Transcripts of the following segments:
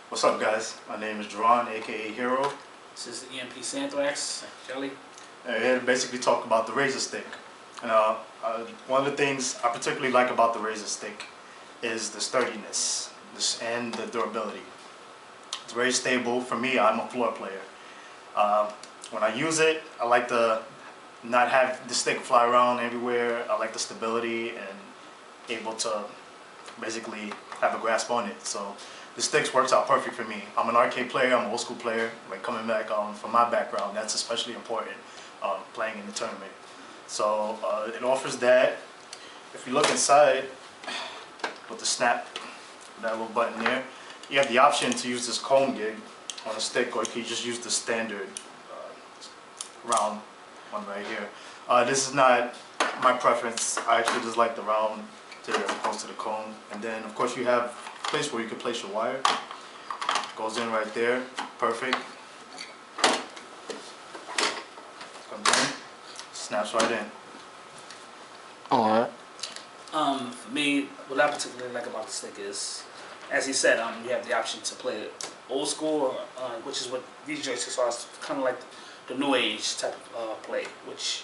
What's up, guys? My name is Jeron, aka Hiro. This is the EMP Santhrax, Jelly. And we're here to basically talk about the Razer stick. And one of the things I particularly like about the Razer stick is the sturdiness and the durability. It's very stable. For me, I'm a floor player. When I use it, I like to not have the stick fly around everywhere. I like the stability and able to basically have a grasp on it. So the sticks works out perfect for me. I'm an arcade player, I'm an old school player. Like coming back from my background, that's especially important playing in the tournament. So it offers that. If you look inside with the snap, that little button there, you have the option to use this cone gig on a stick, or you can just use the standard round one right here. This is not my preference. I actually just like the round as opposed to the cone. And then of course you have a place where you can place your wire. Goes in right there, perfect. Comes in, snaps right in. Alright. For me, what I particularly like about the stick is, as he said, you have the option to play it old school, which is what these joysticks are. It's kind of like the new age type of play, which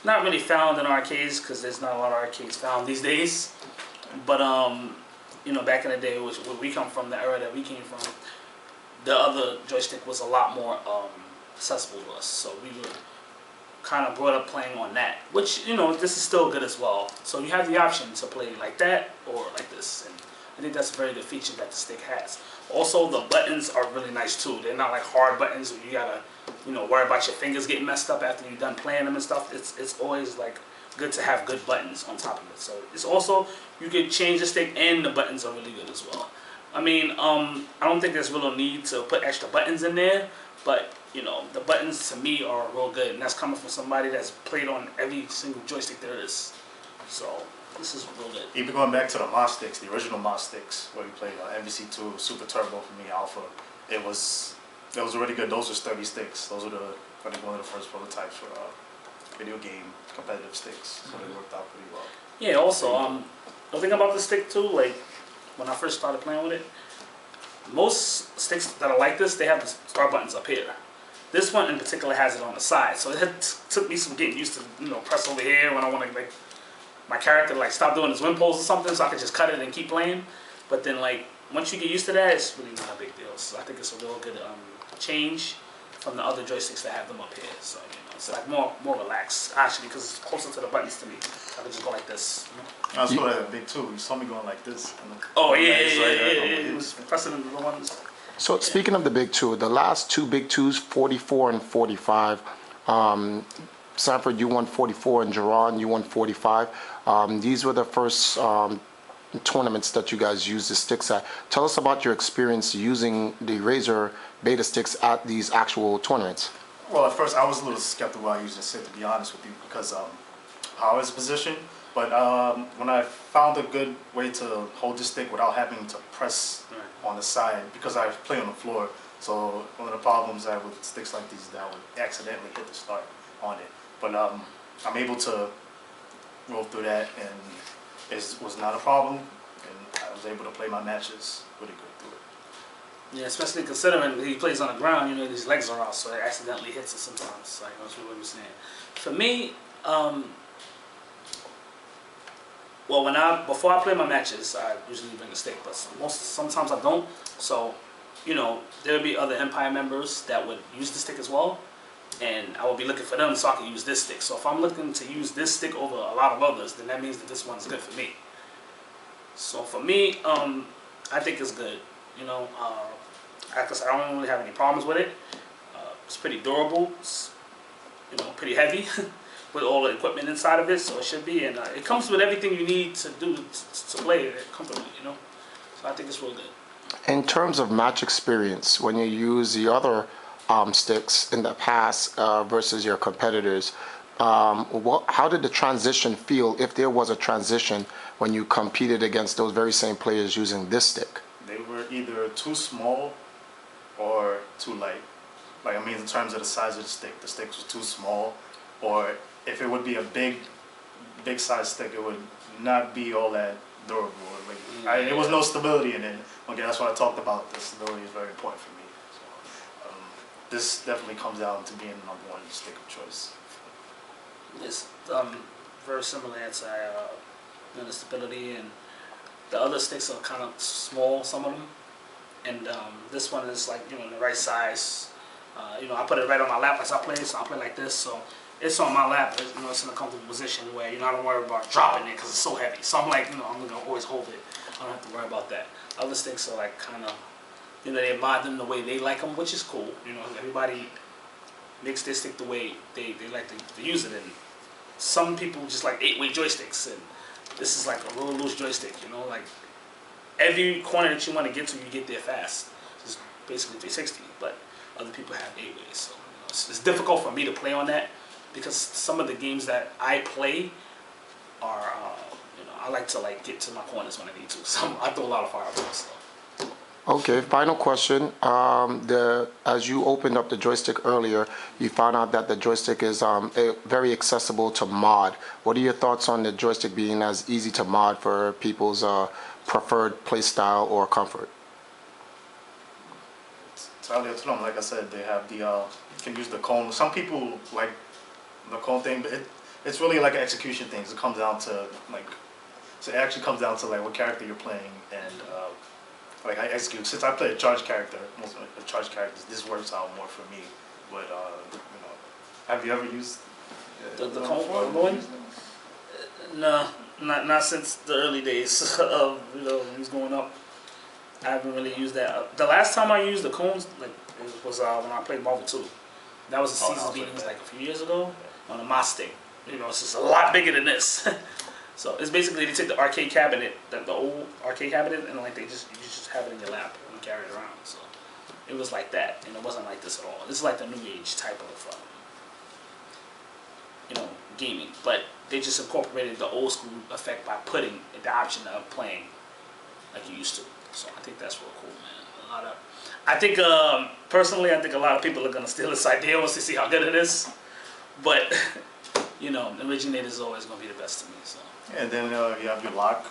not really found in arcades because there's not a lot of arcades found these days. But you know, back in the day, which where we come from, the era that we came from, the other joystick was a lot more accessible to us. So we were kind of brought up playing on that, which, you know, this is still good as well. So you have the option to play like that or like this, and I think that's a very good feature that the stick has. Also, the buttons are really nice too. They're not like hard buttons where you gotta, you know, worry about your fingers getting messed up after you're done playing them and stuff. It's always like good to have good buttons on top of it. So it's also, you can change the stick and the buttons are really good as well. I mean, I don't think there's real need to put extra buttons in there, but you know, the buttons to me are real good, and that's coming from somebody that's played on every single joystick there is. So this is real good. Even going back to the Mod sticks, the original Mod sticks, where we played MVC2, Super Turbo for me, Alpha, it was really good. Those are sturdy sticks. Those are I think one of the first prototypes for video game competitive sticks, so they worked out pretty well. Yeah, also, the thing about the stick too, like when I first started playing with it, most sticks that are like this, they have the start buttons up here. This one in particular has it on the side, so it took me some getting used to, you know, press over here when I want to, like, my character like stop doing his wind pulls or something, so I could just cut it and keep playing. But then, like, once you get used to that, it's really not a big deal. So I think it's a real good change from the other joysticks that have them up here. So, you know, it's like more relaxed actually, because it's closer to the buttons to me. I can just go like this. You know? I saw that big too. You saw me going like this. Oh yeah. It was pressing the ones. So speaking of the big two, the last two big twos, 44 and 45, Sanford, you won 44, and Jeron, you won 45. These were the first tournaments that you guys used the sticks at. Tell us about your experience using the Razer Beta sticks at these actual tournaments. Well, at first I was a little skeptical about using stick, to be honest with you, because how I was positioned. But when I found a good way to hold the stick without having to press on the side, because I play on the floor, so one of the problems I have with sticks like these is that I would accidentally hit the start on it. But I'm able to roll through that, and it was not a problem, and I was able to play my matches really good through it. Yeah, especially considering he plays on the ground, you know, his legs are out, so it accidentally hits it sometimes. Like, that's what I'm saying. For me, well, before I play my matches, I usually bring a stick, but sometimes I don't. So, you know, there would be other Empire members that would use the stick as well, and I would be looking for them so I can use this stick. So if I'm looking to use this stick over a lot of others, then that means that this one's good for me. So for me, I think it's good. You know, I don't really have any problems with it. It's pretty durable. It's, you know, pretty heavy. With all the equipment inside of it, so it should be, and it comes with everything you need to do to play it comfortably, you know. So I think it's real good. In terms of match experience, when you use the other sticks in the past versus your competitors, how did the transition feel, if there was a transition, when you competed against those very same players using this stick? They were either too small or too light. Like, I mean, in terms of the size of the stick was too small, or if it would be a big size stick, it would not be all that durable. Like, it was no stability in it. Okay, that's what I talked about. The stability is very important for me. So, this definitely comes down to being the number one stick of choice. It's very similar answer. The stability, and the other sticks are kind of small, some of them, and this one is like the right size. I put it right on my lap as I play, so I play like this. So it's on my lap. It's in a comfortable position where I don't worry about dropping it because it's so heavy. So I'm like, I'm gonna always hold it. I don't have to worry about that. Other sticks are like kind of, they mod them the way they like them, which is cool. Everybody makes their stick the way they like to use it. And some people just like 8-way joysticks, and this is like a real loose joystick. Like every corner that you want to get to, you get there fast. It's basically 360, but other people have 8-ways. So it's difficult for me to play on that because some of the games that I play are, I like to get to my corners when I need to. So I throw a lot of fireballs. So. Okay, final question. As you opened up the joystick earlier, you found out that the joystick is very accessible to mod. What are your thoughts on the joystick being as easy to mod for people's preferred play style or comfort? It's entirely up to them. Like I said, they have the you can use the cone. Some people like the cone thing, but it's really like an execution thing. It comes down to so it actually comes down to what character you're playing and I execute. Since I play a charge character, most of the charge characters, this works out more for me. But have you ever used the cone one? No, not since the early days of when he's going up. I haven't really used that. The last time I used the cones was when I played Marvel 2. That was a season's beatings a few years ago on a Moss stick. It's just a lot bigger than this. So it's basically they take the arcade cabinet, the old arcade cabinet, and you just have it in your lap and carry it around. So it was like that, and it wasn't like this at all. This is like the new age type of gaming, but they just incorporated the old school effect by putting the option of playing like you used to. So I think that's real cool, man. Personally, I think a lot of people are gonna steal this idea once they see how good it is. But the originator is always gonna be the best to me. So. And then you have your lock,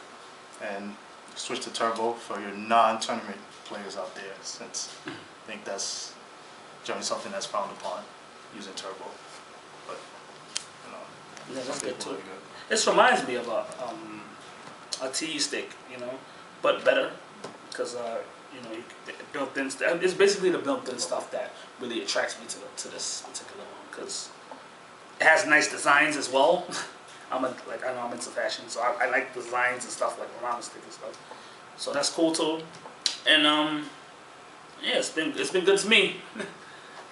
and switch to turbo for your non-tournament players out there. Since I think that's generally something that's frowned upon, using turbo. But yeah, that's good too. This reminds me of a T stick, but better because built-in. It's basically the built-in stuff that really attracts me to this particular one because it has nice designs as well. I know I'm into fashion, so I like designs and stuff around the stick and stuff. So that's cool too. And yeah, it's been good to me.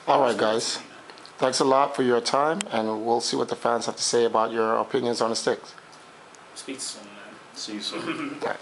All right, guys. Thanks a lot for your time, and we'll see what the fans have to say about your opinions on the sticks. Speak soon, man. see you soon. Okay.